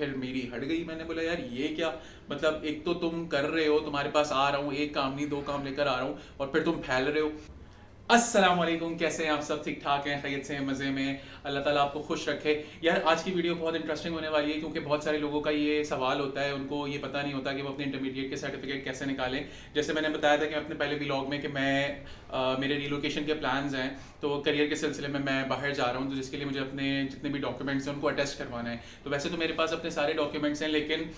फिर मेरी हट गई। मैंने बोला यार ये क्या, मतलब एक तो तुम कर रहे हो, तुम्हारे पास आ रहा हूँ, एक काम नहीं दो काम लेकर आ रहा हूँ, और फिर तुम फैल रहे हो। अस्सलाम वालेकुम, कैसे हैं आप सब? ठीक ठाक हैं, खैरियत से हैं, मज़े में? अल्लाह ताला आपको खुश रखे। यार आज की वीडियो बहुत इंटरेस्टिंग होने वाली है, क्योंकि बहुत सारे लोगों का ये सवाल होता है, उनको ये पता नहीं होता कि वो अपने इंटरमीडिएट के सर्टिफिकेट कैसे निकालें। जैसे मैंने बताया था कि अपने पहले व्लॉग में कि मेरे रिलोकेशन के प्लान्स हैं, तो करियर के सिलसिले में मैं बाहर जा रहा हूँ, तो जिसके लिए मुझे अपने जितने भी डॉक्यूमेंट्स हैं उनको अटेस्ट करवाना है। तो वैसे तो मेरे पास अपने सारे डॉक्यूमेंट्स हैं, लेकिन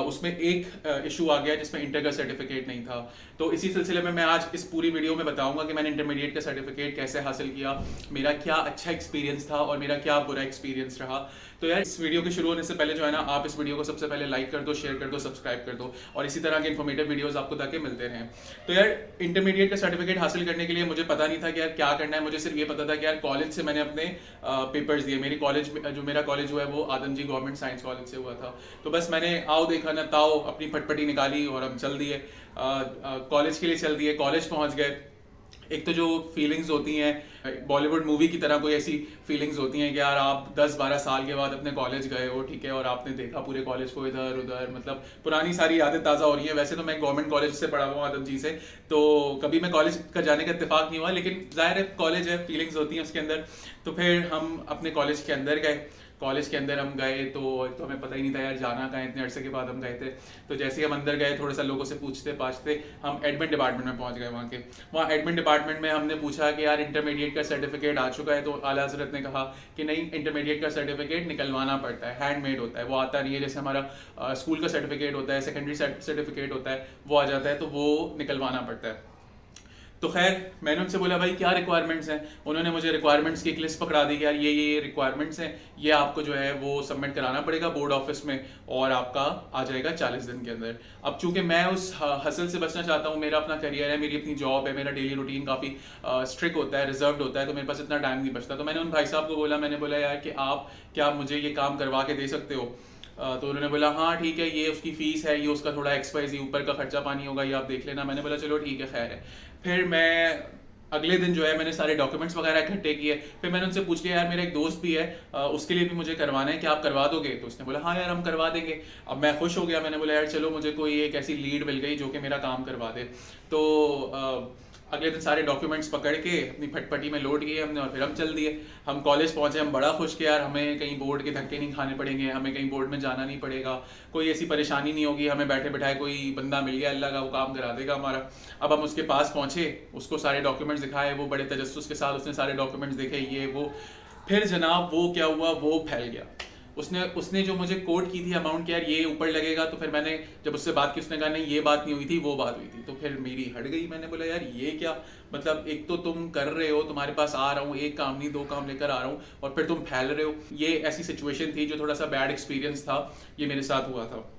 उसमें एक इशू आ गया जिसमें इंटर का सर्टिफिकेट नहीं था। तो इसी सिलसिले में मैं आज इस पूरी वीडियो में बताऊंगा कि मैंने इंटरमीडिएट का सर्टिफिकेट कैसे हासिल किया, मेरा क्या अच्छा एक्सपीरियंस था और मेरा क्या बुरा एक्सपीरियंस रहा। तो यार इस वीडियो के शुरू होने से पहले जो है ना, आप इस वीडियो को सबसे पहले लाइक कर दो, शेयर कर दो, सब्सक्राइब कर दो, और इसी तरह के इन्फॉर्मेटिव वीडियोस आपको ताकि मिलते रहें। तो यार इंटरमीडिएट का सर्टिफिकेट हासिल करने के लिए मुझे पता नहीं था कि यार क्या करना है। मुझे सिर्फ ये पता था कि यार कॉलेज से मैंने अपने पेपर्स दिए। मेरी कॉलेज जो मेरा कॉलेज हुआ है वो आदम जी गवर्नमेंट साइंस कॉलेज से हुआ था। तो बस मैंने आओ देखा ना ताओ अपनी फटफटी निकाली और हम चल दिए, कॉलेज के लिए चल दिए। कॉलेज पहुंच गए। एक तो जो फीलिंग्स होती हैं बॉलीवुड मूवी की तरह, कोई ऐसी फीलिंग्स होती हैं कि यार आप 10-12 साल के बाद अपने कॉलेज गए हो, ठीक है, और आपने देखा पूरे कॉलेज को इधर उधर, मतलब पुरानी सारी यादें ताज़ा हो रही हैं। वैसे तो मैं गवर्नमेंट कॉलेज से पढ़ा हुआ हूँ आदम जी से, तो कभी मैं कॉलेज का जाने का इत्तेफाक नहीं हुआ, लेकिन जाहिर है कॉलेज है, फीलिंग्स होती हैं उसके अंदर। तो फिर हम अपने कॉलेज के अंदर गए। कॉलेज के अंदर हम गए तो हमें पता ही नहीं था यार जाना कहाँ है, इतने अरसे के बाद हम गए थे। तो जैसे ही हम अंदर गए, थोड़ा सा लोगों से पूछते पाछते हम एडमिन डिपार्टमेंट में पहुंच गए। वहाँ एडमिन डिपार्टमेंट में हमने पूछा कि यार इंटरमीडिएट का सर्टिफिकेट आ चुका है, तो आला हजरत ने कहा कि नहीं, इंटरमीडिएट का सर्टिफिकेट निकलवाना पड़ता है, हैंडमेड होता है, वो आता नहीं है जैसे हमारा स्कूल का सर्टिफिकेट होता है, सेकेंडरी सर्टिफिकेट होता है, वो आ जाता है, तो वो निकलवाना पड़ता है। तो खैर मैंने उनसे बोला भाई क्या रिक्वायरमेंट्स हैं। उन्होंने मुझे रिक्वायरमेंट्स की एक लिस्ट पकड़ा दी कि यार ये रिक्वायरमेंट्स हैं, ये आपको जो है वो सबमिट कराना पड़ेगा बोर्ड ऑफिस में, और आपका आ जाएगा 40 दिन के अंदर। अब चूंकि मैं उस हसल से बचना चाहता हूँ, मेरा अपना करियर है, मेरी अपनी जॉब है, मेरा डेली रूटीन काफ़ी स्ट्रिक्ट होता है, रिजर्व्ड होता है, तो मेरे पास इतना टाइम नहीं बचता। तो मैंने उन भाई साहब को बोला, मैंने बोला यार कि आप क्या मुझे ये काम करवा के दे सकते हो? तो उन्होंने बोला हाँ ठीक है, ये उसकी फ़ीस है, ये उसका थोड़ा XYZ ऊपर का खर्चा पानी होगा, ये आप देख लेना। मैंने बोला चलो ठीक है, खैर है। फिर मैं अगले दिन जो है मैंने सारे डॉक्यूमेंट्स वगैरह इकट्ठे किए। फिर मैंने उनसे पूछ लिया यार मेरा एक दोस्त भी है, उसके लिए भी मुझे करवाना है, क्या आप करवा दोगे? तो उसने बोला हाँ यार हम करवा देंगे। अब मैं खुश हो गया, मैंने बोला यार चलो मुझे कोई एक ऐसी लीड मिल गई जो कि मेरा काम करवा दे। तो अगले दिन सारे डॉक्यूमेंट्स पकड़ के अपनी फटपटी में लोड किए हमने, और फिर हम चल दिए। हम कॉलेज पहुंचे, हम बड़ा खुश के यार हमें कहीं बोर्ड के धक्के नहीं खाने पड़ेंगे, हमें कहीं बोर्ड में जाना नहीं पड़ेगा, कोई ऐसी परेशानी नहीं होगी, हमें बैठे बैठाए कोई बंदा मिल गया अल्लाह का, वो काम करा देगा हमारा। अब हम उसके पास पहुंचे, उसको सारे डॉक्यूमेंट्स दिखाए, वो बड़े तजस्सुस के साथ उसने सारे डॉक्यूमेंट्स देखे, ये वो। फिर जनाब वो क्या हुआ, वो फैल गया। उसने उसने जो मुझे कोट की थी अमाउंट कि यार ये ऊपर लगेगा, तो फिर मैंने जब उससे बात की, उसने कहा नहीं ये बात नहीं हुई थी, वो बात हुई थी। तो फिर मेरी हट गई। मैंने बोला यार ये क्या, मतलब एक तो तुम कर रहे हो, तुम्हारे पास आ रहा हूँ, एक काम नहीं दो काम लेकर आ रहा हूँ, और फिर तुम फैल रहे हो। ये ऐसी सिचुएशन थी जो थोड़ा सा बैड एक्सपीरियंस था, ये मेरे साथ हुआ था।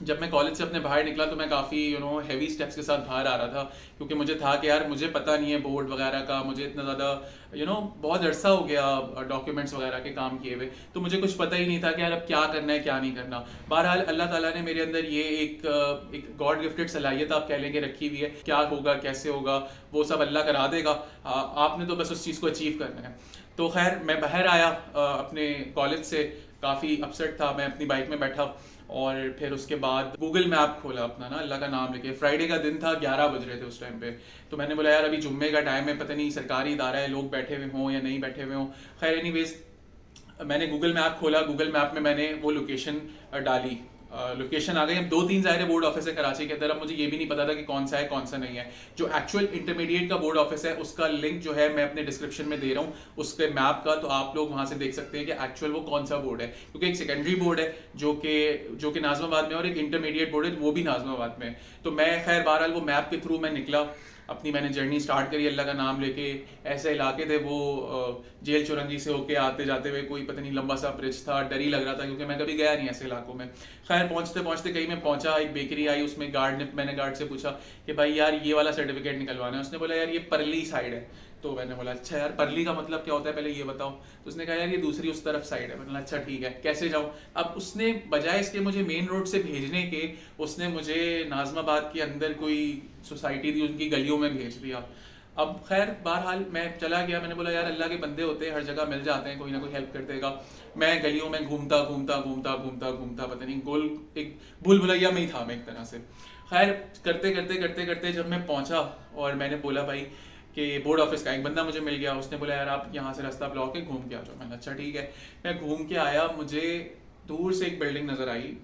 जब मैं कॉलेज से अपने बाहर निकला तो मैं काफ़ी हैवी स्टेप्स के साथ बाहर आ रहा था, क्योंकि मुझे था कि यार मुझे पता नहीं है बोर्ड वगैरह का, मुझे इतना ज़्यादा बहुत अरसा हो गया डॉक्यूमेंट्स वगैरह के काम किए हुए, तो मुझे कुछ पता ही नहीं था कि यार अब क्या करना है क्या नहीं करना। बहरहाल अल्लाह ताला ने मेरे अंदर ये एक गॉड गिफ्टेड सलाहियत आप कह लेंगे रखी हुई है। क्या होगा कैसे होगा वो सब अल्लाह करा देगा, आपने तो बस उस चीज़ को अचीव करना है। तो खैर मैं बाहर आया अपने कॉलेज से, काफ़ी अपसेट था, मैं अपनी बाइक में बैठा, और फिर उसके बाद गूगल मैप खोला अपना ना, अल्लाह का नाम लेके। फ्राइडे का दिन था, 11 बज रहे थे उस टाइम पे। तो मैंने बोला यार अभी जुम्मे का टाइम है, पता नहीं सरकारी इदारा है, लोग बैठे हुए हों या नहीं बैठे हुए हों। खैर एनीवेज मैंने गूगल मैप खोला, गूगल मैप में मैंने वो लोकेशन डाली, लोकेशन आ गई। अब 2-3 ज़ाहिर बोर्ड ऑफिस है कराची के अंदर। अब मुझे ये भी नहीं पता था कि कौन सा है कौन सा नहीं है। जो एक्चुअल इंटरमीडिएट का बोर्ड ऑफिस है उसका लिंक जो है मैं अपने डिस्क्रिप्शन में दे रहा हूँ उसके मैप का, तो आप लोग वहाँ से देख सकते हैं कि एक्चुअल वो कौन सा बोर्ड है। क्योंकि एक सेकेंडरी बोर्ड है जो कि नाज़िमाबाद में, और एक इंटरमीडिएट बोर्ड है वो भी नाज़िमाबाद में। तो मैं खैर बहरहाल वो मैप के थ्रू मैं निकला, अपनी मैंने जर्नी स्टार्ट करी अल्लाह का नाम लेके। ऐसे इलाके थे वो जेल चौरंगी से होके आते जाते हुए, कोई पता नहीं लंबा सा ब्रिज था, डर ही लग रहा था क्योंकि मैं कभी गया नहीं ऐसे इलाकों में। खैर पहुंचते पहुंचते कहीं मैं पहुंचा, एक बेकरी आई, उसमें मैंने गार्ड से पूछा कि भाई यार ये वाला सर्टिफिकेट निकलवाना है। उसने बोला यार ये परली साइड है। तो मैंने बोला अच्छा यार परली का मतलब क्या होता है पहले ये बताओ। तो उसने कहा यार ये दूसरी उस तरफ साइड है। मैंने बोला अच्छा ठीक है, कैसे जाऊँ? अब उसने बजाय इसके मुझे मेन रोड से भेजने के, उसने मुझे नाज़िमाबाद के अंदर कोई सोसाइटी थी उनकी गलियों में भेज दिया। अब खैर बहरहाल मैं चला गया, मैंने बोला यार अल्लाह के बंदे होते हैं, हर जगह मिल जाते हैं, कोई ना कोई हेल्प कर देगा। मैं गलियों में घूमता घूमता घूमता घूमता घूमता पता नहीं गोल एक भूल भुलैया में ही था मैं एक तरह से। खैर करते करते करते करते जब मैं पहुंचा और मैंने बोला भाई कि बोर्ड ऑफिस का एक बंदा मुझे मिल गया, उसने बोला यार आप यहाँ से रास्ता ब्लॉक है, घूम के आ जाओ। मैंने अच्छा ठीक है। मैं घूम के आया, मुझे दूर से एक बिल्डिंग नज़र आई,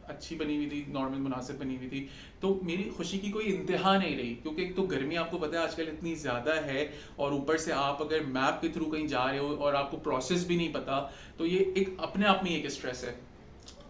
अच्छी बनी हुई थी, नॉर्मल मुनासिब बनी हुई थी। तो मेरी खुशी की कोई इंतहा नहीं रही, क्योंकि एक तो गर्मी आपको पता है आजकल इतनी ज़्यादा है, और ऊपर से आप अगर मैप के थ्रू कहीं जा रहे हो और आपको प्रोसेस भी नहीं पता, तो ये एक अपने आप में एक स्ट्रेस है।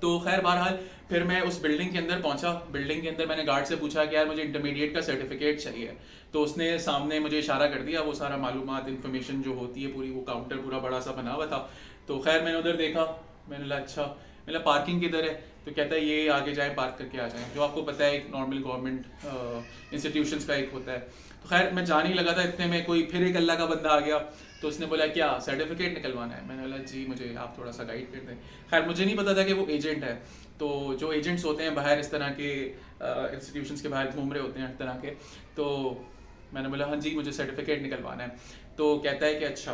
तो खैर बहरहाल फिर मैं उस बिल्डिंग के अंदर पहुंचा। बिल्डिंग के अंदर मैंने गार्ड से पूछा कि यार मुझे इंटरमीडिएट का सर्टिफिकेट चाहिए। तो उसने सामने मुझे इशारा कर दिया, वो सारा मालूमात इन्फॉर्मेशन जो होती है पूरी, वो काउंटर पूरा बड़ा सा बना हुआ था। तो खैर मैंने उधर देखा, मैंने बोला अच्छा, मैंने पार्किंग किधर है? तो कहता है ये आगे जाए, पार्क करके आ जाए, जो आपको पता है एक नॉर्मल गवर्नमेंट इंस्टीट्यूशंस का एक होता है। तो खैर मैं जाने ही लगा था, इतने में कोई फिर एक अल्लाह का बंदा आ गया। तो उसने बोला क्या सर्टिफिकेट निकलवाना है? मैंने बोला जी मुझे आप थोड़ा सा गाइड कर दें। खैर मुझे नहीं पता था कि वो एजेंट है। तो जो एजेंट्स होते हैं बाहर इस तरह के इंस्टीट्यूशंस के बाहर घूम रहे होते हैं हर तरह के, तो मैंने बोला हाँ जी मुझे सर्टिफिकेट निकलवाना है। तो कहता है कि अच्छा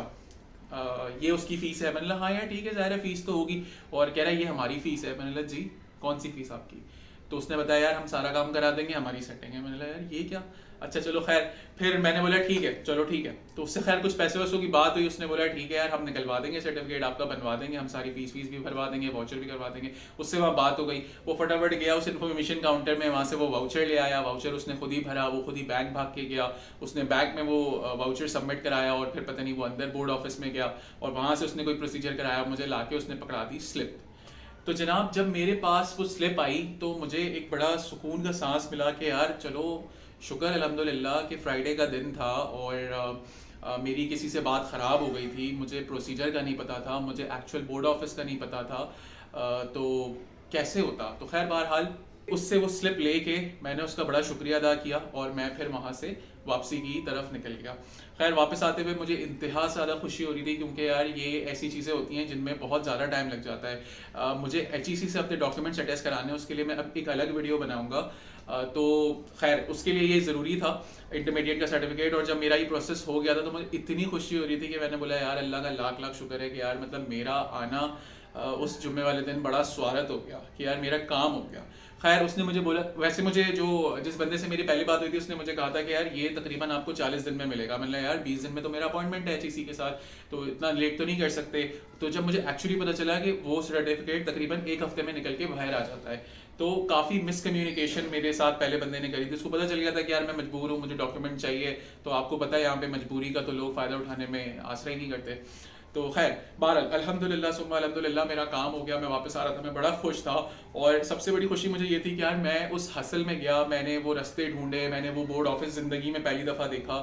ये उसकी फ़ीस है। मैंने बोला हाँ यार ठीक है, ज़ाहिर है फ़ीस तो होगी। और कह रहा है ये हमारी फ़ीस है। मैंने बोला जी कौन सी फ़ीस आपकी? तो उसने बताया यार हम सारा काम करा देंगे, हमारी सेटिंग है। मैंने बोला यार ये क्या? अच्छा चलो खैर। फिर मैंने बोला ठीक है चलो ठीक है। तो उससे खैर कुछ पैसे वैसों की बात हुई, उसने बोला ठीक है यार हम निकलवा देंगे सर्टिफिकेट, आपका बनवा देंगे, हम सारी फीस भी भरवा देंगे, वाउचर भी करवा देंगे। उससे वहाँ बात हो गई। वो फटाफट गया उस इन्फॉर्मेशन काउंटर में, वहाँ से वो वाउचर ले आया, वाउचर उसने खुद ही भरा, वो खुद ही बैंक भाग के गया, उसने बैंक में वो वाउचर सबमिट कराया, और फिर पता नहीं वो अंदर बोर्ड ऑफिस में गया और वहाँ से उसने कोई प्रोसीजर कराया, मुझे ला के उसने पकड़ा दी स्लिप। तो जनाब जब मेरे पास वो स्लिप आई तो मुझे एक बड़ा सुकून का सांस मिला कि यार चलो शुक्र अल्हम्दुलिल्लाह कि फ्राइडे का दिन था और मेरी किसी से बात ख़राब हो गई थी, मुझे प्रोसीजर का नहीं पता था, मुझे एक्चुअल बोर्ड ऑफिस का नहीं पता था। तो कैसे होता। तो खैर बहरहाल उससे वो स्लिप लेके मैंने उसका बड़ा शुक्रिया अदा किया और मैं फिर वहाँ से वापसी की तरफ निकल गया। खैर वापस आते हुए मुझे इंतहा से ज़्यादा खुशी हो रही थी, क्योंकि यार ये ऐसी चीज़ें होती हैं जिनमें बहुत ज़्यादा टाइम लग जाता है। मुझे HEC से अपने डॉक्यूमेंट्स अटैच कराने, उसके लिए मैं अब एक अलग वीडियो बनाऊंगा। तो खैर उसके लिए ये ज़रूरी था इंटरमीडिएट का सर्टिफिकेट। और जब मेरा ये प्रोसेस हो गया था तो मुझे इतनी खुशी हो रही थी कि मैंने बोला यार अल्लाह का लाख लाख शुक्र है कि यार मतलब मेरा आना उस जुम्मे वाले दिन बड़ा स्वागत हो गया कि यार मेरा काम हो गया। खैर उसने मुझे बोला, वैसे मुझे जो जिस बंदे से मेरी पहली बात हुई थी उसने मुझे कहा था कि यार ये तकरीबन आपको 40 दिन में मिलेगा। मैंने यार 20 दिन में तो मेरा अपॉइंटमेंट है HEC के साथ, तो इतना लेट तो नहीं कर सकते। तो जब मुझे एक्चुअली पता चला कि वो सर्टिफिकेट तकरीबन 1 हफ्ते में निकल के बाहर आ जाता है, तो काफ़ी मिसकम्युनिकेशन मेरे साथ पहले बंदे ने करी थी। उसको पता चल गया था कि यार मैं मजबूर हूँ, मुझे डॉक्यूमेंट चाहिए। तो आपको पता है यहाँ पे मजबूरी का तो लोग फ़ायदा उठाने में आश्रय नहीं करते। तो खैर बहरहाल अल्हम्दुलिल्लाह सुम्मा अल्हम्दुलिल्लाह मेरा काम हो गया, मैं वापस आ रहा था, मैं बड़ा खुश था। और सबसे बड़ी खुशी मुझे ये थी कि यार मैं उस हसल में गया, मैंने वो रास्ते ढूंढे, मैंने वो बोर्ड ऑफिस ज़िंदगी में पहली दफ़ा देखा।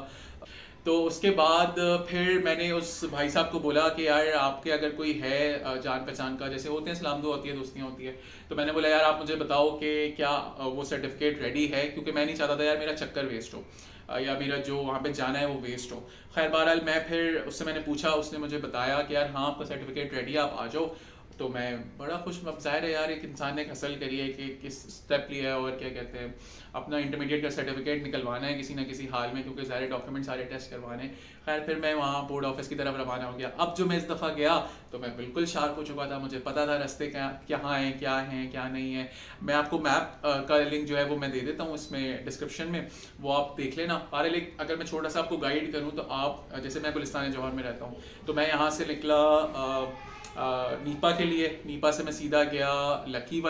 तो उसके बाद फिर मैंने उस भाई साहब को बोला कि यार आपके अगर कोई है जान पहचान का, जैसे होते हैं सलाम दुआ होती है, दोस्तियाँ होती है। तो मैंने बोला यार आप मुझे बताओ कि क्या वो सर्टिफिकेट रेडी है, क्योंकि मैं नहीं चाहता था यार मेरा चक्कर वेस्ट हो या मेरा जो वहाँ पे जाना है वो वेस्ट हो। खैर बहरहाल मैं फिर उससे मैंने पूछा, उसने मुझे बताया कि यार हाँ आपका सर्टिफिकेट रेडी है, आप आ जाओ। तो मैं बड़ा खुश, अब जाहिर है यार एक इंसान ने हसल करी है कि किस स्टेप लिया है और क्या कहते हैं अपना इंटरमीडिएट का सर्टिफिकेट निकलवाना है किसी ना किसी हाल में, क्योंकि सारे डॉक्यूमेंट सारे टेस्ट करवाने हैं। खैर फिर मैं वहाँ बोर्ड ऑफिस की तरफ रवाना हो गया। अब जो मैं इस दफ़ा गया तो मैं बिल्कुल शार्प हो चुका था, मुझे पता था रास्ते कहाँ हैं क्या नहीं है। मैं आपको मैप का लिंक जो है वो मैं दे देता हूँ इसमें डिस्क्रिप्शन में, वो आप देख लेना। अगर मैं छोटा सा आपको गाइड करूँ तो आप, जैसे मैं गुलिस्तान जौहर में रहता हूँ, तो मैं यहाँ से निकला नीपा के लिए, नीपा से मैं सीधा गया लकी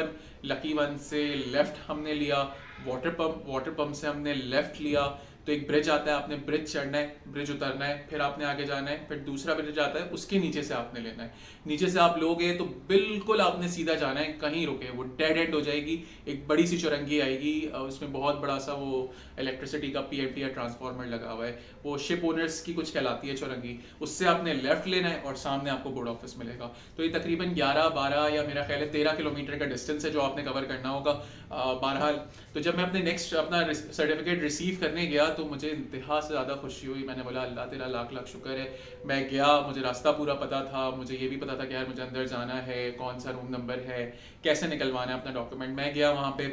वन से लेफ़्ट हमने लिया, वाटर पम्प से हमने लेफ़्ट लिया। तो एक ब्रिज आता है, आपने ब्रिज चढ़ना है, ब्रिज उतरना है, फिर आपने आगे जाना है, फिर दूसरा ब्रिज आता है, उसके नीचे से आपने लेना है। नीचे से आप लोगे तो बिल्कुल आपने सीधा जाना है, कहीं रुके वो डेड एंड हो जाएगी। एक बड़ी सी चौरंगी आएगी, उसमें बहुत बड़ा सा वो इलेक्ट्रिसिटी का PMT या ट्रांसफार्मर लगा हुआ है, वो शिप ओनर्स की कुछ कहलाती है चौरंगी। उससे आपने लेफ्ट लेना है और सामने आपको बोर्ड ऑफिस मिलेगा। तो ये तकरीबन 11-12 या मेरा ख्याल है 13 किलोमीटर का डिस्टेंस है जो आपने कवर करना होगा। बहरहाल तो जब मैं अपने नेक्स्ट अपना सर्टिफिकेट रिसीव करने गया तो मुझे इंतहा से ज़्यादा खुशी हुई। मैंने बोला अल्लाह तेरा लाख लाख शुक्र है। मैं गया, मुझे रास्ता पूरा पता था, मुझे ये भी पता था कि यार मुझे अंदर जाना है, कौन सा रूम नंबर है, कैसे निकलवाना है अपना डॉक्यूमेंट। मैं गया वहाँ पे,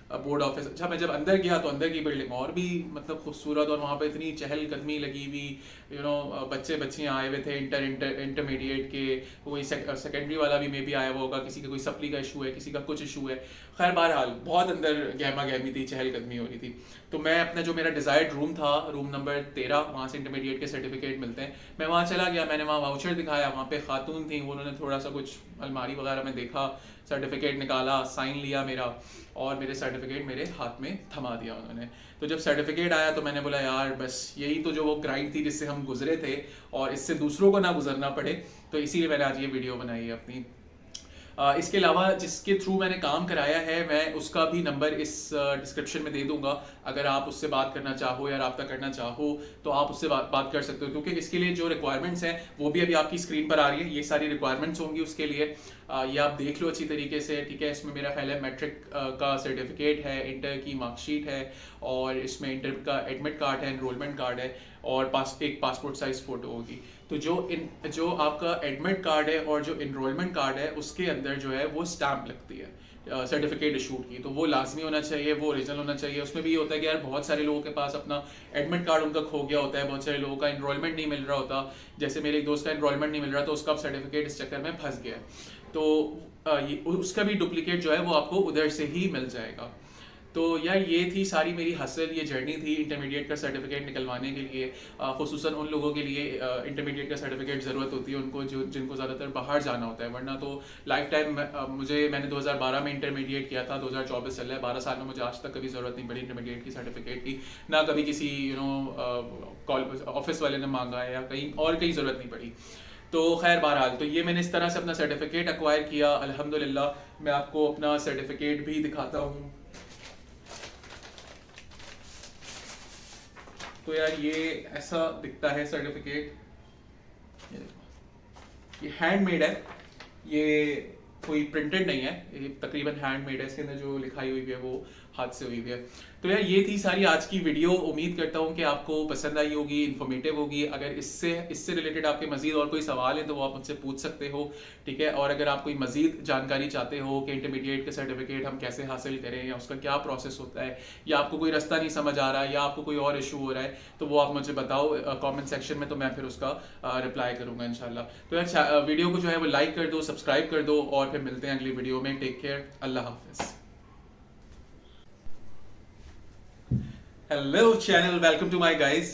बोर्ड ऑफिस। अच्छा, मैं जब अंदर गया तो अंदर की बिल्डिंग और भी मतलब खूबसूरत, और वहाँ पे इतनी चहलकदमी लगी हुई, बच्चे बच्चियाँ आए हुए थे इंटरमीडिएट के, कोई सेकेंडरी वाला भी मे बी आया हुआ होगा, किसी का कोई सप्ली का इशू है, किसी का कुछ इशू है। खैर बहरहाल बहुत अंदर गहमा गहमी थी, चहलकदमी हो रही थी। तो मैं अपना जो मेरा डिजायर्ड रूम था, रूम नंबर 13, वहाँ से इंटरमीडिएट के सर्टिफिकेट मिलते हैं, मैं वहाँ चला गया। मैंने वहाँ वाउचर दिखाया, वहाँ पे खातून थी, उन्होंने थोड़ा सा कुछ अलमारी वगैरह में देखा, सर्टिफिकेट निकाला, साइन लिया मेरा, और मेरे सर्टिफिकेट मेरे हाथ में थमा दिया उन्होंने। तो जब सर्टिफिकेट आया तो मैंने बोला यार बस यही तो जो वो ग्राइंड थी जिससे हम गुजरे थे, और इससे दूसरों को ना गुजरना पड़े, तो इसीलिए मैंने आज ये वीडियो बनाई है अपनी। इसके अलावा जिसके थ्रू मैंने काम कराया है, मैं उसका भी नंबर इस डिस्क्रिप्शन में दे दूंगा। अगर आप उससे बात करना चाहो या रब्ता करना चाहो तो आप उससे बात कर सकते हो, क्योंकि इसके लिए जो रिक्वायरमेंट्स हैं वो भी अभी आपकी स्क्रीन पर आ रही है। ये सारी रिक्वायरमेंट्स होंगी उसके लिए, ये आप देख लो अच्छी तरीके से, ठीक है। इसमें मेरा ख्याल है मैट्रिक का सर्टिफिकेट है, इंटर की मार्कशीट है, और इसमें इंटर का एडमिट कार्ड है, एनरोलमेंट कार्ड है, और एक पासपोर्ट साइज फ़ोटो होगी। तो जो आपका एडमिट कार्ड है और जो इनरोलमेंट कार्ड है उसके अंदर जो है वो स्टैम्प लगती है सर्टिफिकेट इशूड की, तो वो लाजमी होना चाहिए, वो ओरिजिनल होना चाहिए। उसमें भी ये होता है कि यार बहुत सारे लोगों के पास अपना एडमिट कार्ड उनका खो गया होता है, बहुत सारे लोगों का इनरोलमेंट नहीं मिल रहा होता। जैसे मेरे एक दोस्त का इनरोलमेंट नहीं मिल रहा, तो उसका सर्टिफिकेट इस चक्कर में फंस गया, तो उसका भी डुप्लीकेट जो है वो आपको उधर से ही मिल जाएगा। तो यार ये थी सारी मेरी हसल, ये जर्नी थी इंटरमीडिएट का सर्टिफिकेट निकलवाने के लिए। खुसूसन उन लोगों के लिए इंटरमीडिएट का सर्टिफिकेट ज़रूरत होती है उनको जिनको ज़्यादातर बाहर जाना होता है, वरना तो लाइफ टाइम मैंने 2012 में इंटरमीडिएट किया था, 2024 चल रहा है, 12 साल में मुझे आज तक कभी ज़रूरत नहीं पड़ी इंटरमीडिएट की सर्टिफिकेट की, ना कभी किसी ऑफिस वाले ने मांगा है या कहीं और कहीं ज़रूरत नहीं पड़ी। तो खैर बहरहाल, तो ये मैंने इस तरह से अपना सर्टिफिकेट एक्वायर किया अल्हम्दुलिल्लाह। मैं आपको अपना सर्टिफिकेट भी दिखाता हूँ। तो यार ये ऐसा दिखता है सर्टिफिकेट, ये हैंडमेड है, ये कोई प्रिंटेड नहीं है, ये तकरीबन हैंडमेड है। इसके अंदर जो लिखाई हुई है वो हाथ से हुई है। तो यार ये थी सारी आज की वीडियो, उम्मीद करता हूँ कि आपको पसंद आई होगी, इन्फॉर्मेटिव होगी। अगर इससे रिलेटेड आपके मजीद और कोई सवाल है तो वो आप मुझसे पूछ सकते हो, ठीक है। और अगर आप कोई मजीद जानकारी चाहते हो कि इंटरमीडिएट के सर्टिफिकेट हम कैसे हासिल करें या उसका क्या प्रोसेस होता है, या आपको कोई रास्ता नहीं समझ आ रहा है, या आपको कोई और इशू हो रहा है, तो वो आप मुझे बताओ कॉमेंट सेक्शन में, तो मैं फिर उसका रिप्लाई करूंगा इंशाल्लाह। तो यार वीडियो को जो है वो लाइक कर दो, सब्सक्राइब कर दो, और फिर मिलते हैं अगली वीडियो में। Take care, Allah Hafiz. Hello channel, welcome to my guys.